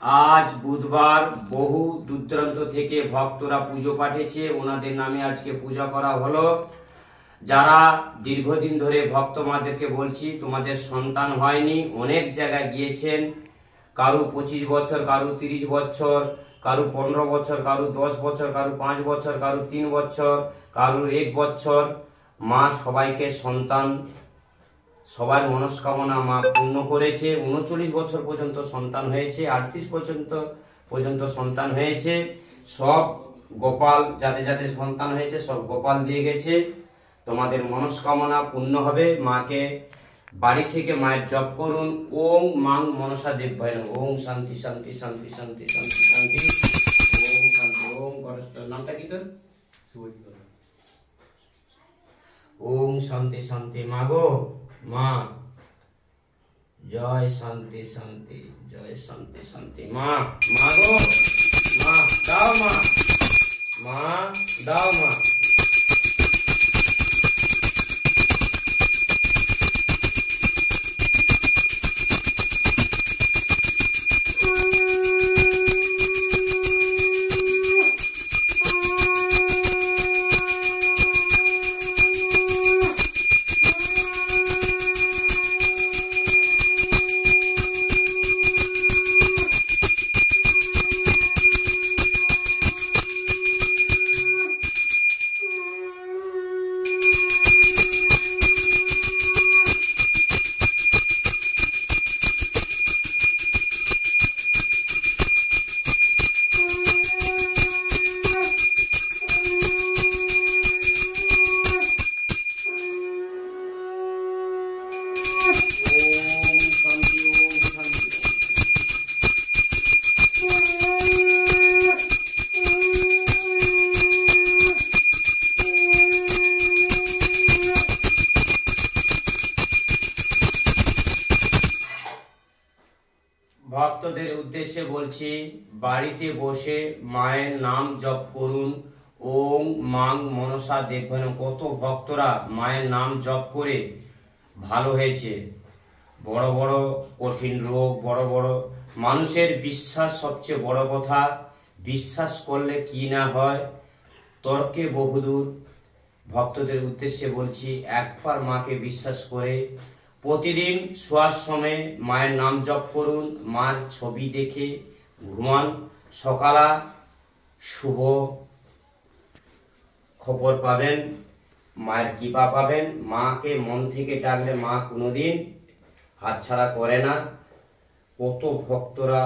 আজ বুধবার বহু দূরদূরান্ত থেকে ভক্তরা পুজো পাঠিয়েছে, ওনাদের নামে আজকে পূজা করা হলো। যারা দীর্ঘদিন ধরে ভক্ত মাদেরকে বলছি তোমাদের সন্তান হয়নি, অনেক জায়গায় গিয়েছেন, কারু 25 বছর, কারু 30 বছর, কারু 15 বছর, কারু 10 বছর, কারু 5 বছর, কারু 3 বছর, কারু 1 বছর। মা সবাইকে সন্তান, সবার মনস্কামনা মা পূর্ণ করেছে। 39 বছর পর্যন্ত সন্তান হয়েছে, 38 পর্যন্ত সন্তান হয়েছে। সব গোপাল, যাদের যাদের সন্তান হয়েছে সব গোপাল দিয়ে গেছে। তোমাদের মনস্কামনা পূর্ণ হবে। মাকে বাড়ি থেকে মায়ের জপ করুন, ওং মাং মনসা দেবভায় নমঃ। ওং শান্তি শান্তি শান্তি শান্তি শান্তি শান্তি। ওং শান্তি। ওং গণেশ। নামটা কি তোর? শুভজিৎ। ওং শান্তি শান্তি। মাগো মা, জয় শান্তি শান্তি, জয় শান্তি শান্তি। মা, মাগো মা, দাও মা, মা দাও মা। ভক্তদের উদ্দেশ্যে বলছি, বাড়িতে বসে মায়ের নাম জপ করুন, ওং মাং মনসা দেবভায় নমঃ। কত ভক্তরা মায়ের নাম জপ করে ভালো হয়েছে। বড় বড় কঠিন রোগ, বড় বড় মানুষের বিশ্বাস সবচেয়ে বড় কথা। বিশ্বাস করলে কি না হয়, তর্কে বহুদূর। ভক্তদের উদ্দেশ্যে বলছি, একবার মাকে বিশ্বাস করে প্রতিদিন শোয়ার সময় মায়ের নাম জপ করুন, মার ছবি দেখে ঘুমান। সকালে শুভ খবর পাবেন, মায়ের কৃপা পাবেন। মাকে মন থেকে ডাকলে মা কোনোদিন হাতছাড়া করে না। কত ভক্তরা